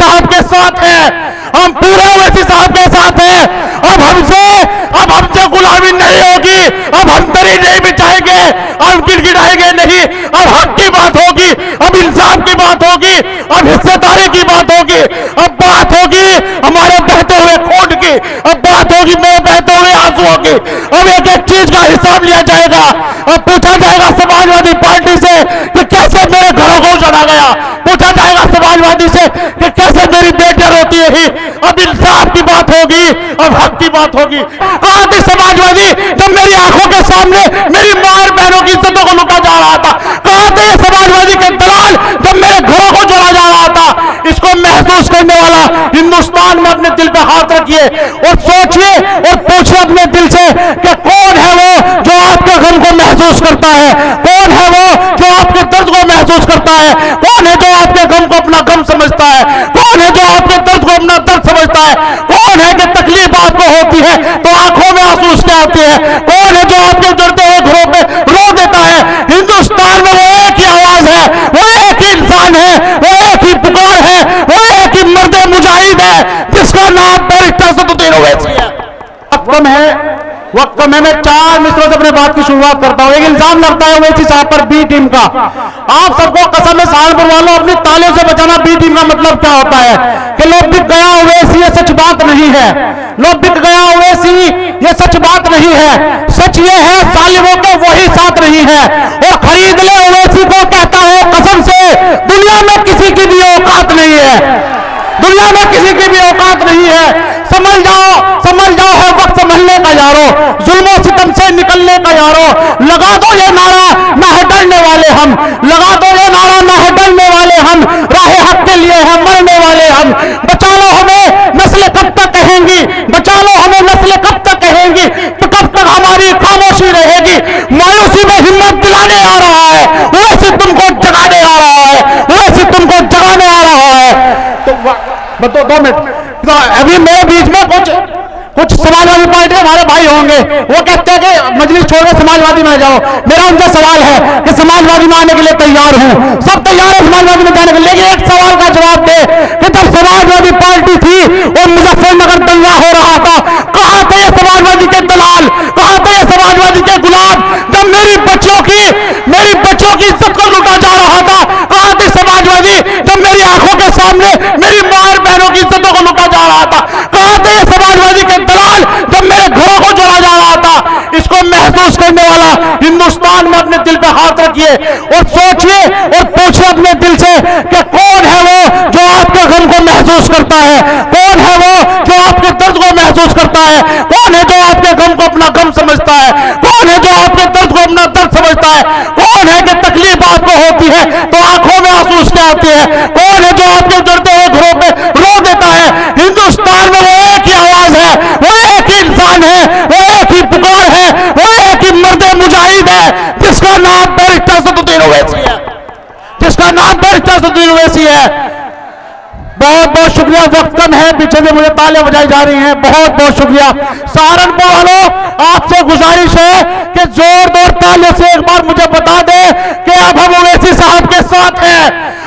साहब के साथ हैं, हम पूरे ओवैसी साहब के साथ हैं। अब हमसे गुलामी नहीं होगी, अब हम दरी नहीं बिछाएंगे, अब गिड़गिड़ाएंगे नहीं, अब हक की बात होगी, अब इंसाफ की बात होगी, अब हिस्सेदारी की बात होगी, अब बात होगी हमारे बहते हुए खून की, अब बात होगी मेरे बहते हुए आंसुओं की। अब एक एक चीज का हिसाब लिया जाएगा, अब पूछा जाएगा समाजवादी पार्टी से कि कैसे मेरे घरों को उजाड़ा गया, पूछा जाएगा समाजवादी से कि कैसे मेरी बेटियां रोती है। अब इंसाफ की बात होगी, अब हक की बात होगी। कहां थे समाजवादी जब मेरी आंखों के सामने मेरी मां और बहनों की इज्जतों को लूटा जा रहा था? कहां थे समाजवादी के दलाल जब मेरे घरों को जोड़ा जा रहा था? इसको महसूस करने वाला हिंदुस्तान में अपने दिल पे हाथ रखिए और सोचिए और पूछिए अपने दिल से कि कौन है वो जो आपके गम को महसूस करता है, कौन है वो जो आपके दर्द को महसूस करता है, कौन है जो आपके गम को अपना गम समझता है, कौन है जो आपके दर्द को अपना दर्द समझता है, कौन है कि तकलीफ आपको होती है तो आंखों में आंसू उसके आते हैं, कौन है जो आपके जड़ते हुए घरों पे रो देता है? हिंदुस्तान में वो एक ही आवाज है, वो एक ही इंसान है, वो एक ही पुकार है, वो एक ही मर्द मुजाहिद है जिसका नाम बैरिस्टर असदुद्दीन ओवैसी है। वक्त में मैं 4 मिसरों से अपने बात की शुरुआत करता हूं। एक इल्जाम लगता है ओवैसी साहब पर बी टीम का। आप सबको कसम है सहारनपुर वालों अपनी तालियों से बचाना। बी टीम का मतलब क्या होता है कि लोग बिक गया ओवैसी, ये सच बात नहीं है। लोग बिक गया ओवैसी, ये सच बात नहीं है। सच ये है सालिमों के वही साथ नहीं है और खरीद ले ओवैसी को कहता है कसम से दुनिया में किसी की भी औकात नहीं है, दुनिया में किसी की भी औकात नहीं है। समझ जाओ है वक्त संभलने का यारो, जुल्मों सितम से निकलने का यारो। लगा दो ये नारा ना है डरने वाले हम, लगा दो ये नारा ना है डरने वाले हम, राहे हक के लिए है मरने वाले हम। बचा लो हमें नस्लें कब तक कहेंगी, बचा लो हमें नस्लें कब तक कहेंगी, तो कब तक हमारी खामोशी रहेगी? मायूसी में हिम्मत दिलाने आ रहा है, वैसे तुमको जगाने आ रहा है, वैसे तुमको जगाने आ रहा है। तो 2 मिनट अभी मेरे बीच में कुछ समाजवादी पार्टी हमारे भाई होंगे, वो कहते हैं कि मजलिस छोड़ के समाजवादी में जाओ। मेरा उनसे सवाल है कि समाजवादी में आने के लिए तैयार हूं, सब तैयार है समाजवादी में जाने के लिए, लेकिन एक सवाल का जवाब दे कि जब समाजवादी पार्टी थी और मुजफ्फरनगर दंगा हो रहा था, कहां थे समाजवादी के दलाल, कहां थे समाजवादी के गुलाम? जब मेरी बच्चों की इज्जत को लूटा जा रहा था, कहां थे समाजवादी? जब मेरी आंखों के सामने मेरी मां और बहनों की इज्जतों को लूटा जा रहा था, कहां थे समाजवादी के दलाल जब मेरे घरों को जोड़ा जा रहा था? इसको महसूस करने वाला हिंदुस्तान में अपने दिल पे हाथ रखिए और सोचिए और पूछिए अपने दिल से कि कौन है वो जो आपके गम को महसूस करता है, कौन है वो जो आपके दर्द को महसूस करता है, कौन है जो आपके गम को अपना गम समझता है, कौन है जो आपके दर्द को अपना दर्द समझता है, कौन है कि तकलीफ आपको होती है तो आंखों में आंसू उसके आते हैं, कौन है जो आपके जड़ते हुए घरों पे रो देता है? हिंदुस्तान में वो एक ही आवाज है, वो एक ही इंसान है, वो एक ही पुकार है, वो एक ही मर्द मुजाहिद है जिसका नाम बैरिस्टर असदुद्दीन ओवैसी है, जिसका नाम बैरिस्टर असदुद्दीन ओवैसी है। बहुत बहुत शुक्रिया। वक्त कम है, पीछे से मुझे तालियां बजाई जा रही हैं, बहुत बहुत शुक्रिया। सहारनपुर वालों आपसे गुजारिश है कि जोरदार तालियों से एक बार मुझे बता दे कि अब हम ओवैसी साहब के साथ हैं,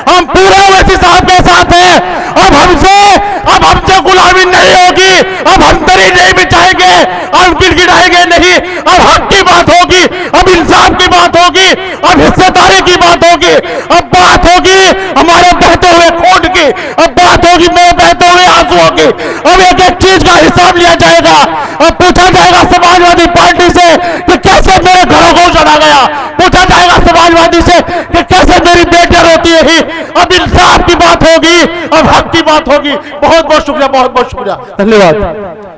हम पूरे ओवैसी साहब के साथ हैं। अब हमसे गुलामी नहीं होगी, अब हम दरी नहीं बिछाएंगे, अब गिड़गिड़ाएंगे नहीं, अब हक की बात होगी, अब इंसाफ की बात होगी, अब हिस्सेदारी की बात होगी, अब बात होगी हमारे बहते हुए खून की, अब बात होगी मेरे बहते हुए आंसुओं की। अब एक एक चीज का हिसाब लिया जाएगा, अब पूछा जाएगा समाजवादी पार्टी से कि कैसे मेरे घरों को उजाड़ा गया, पूछा जाएगा समाजवादी से कि कैसे मेरी बेटियां रोती है। अब इंसाफ की बात होगी, अब हक की बात होगी। बहुत बहुत शुक्रिया, बहुत बहुत शुक्रिया, धन्यवाद।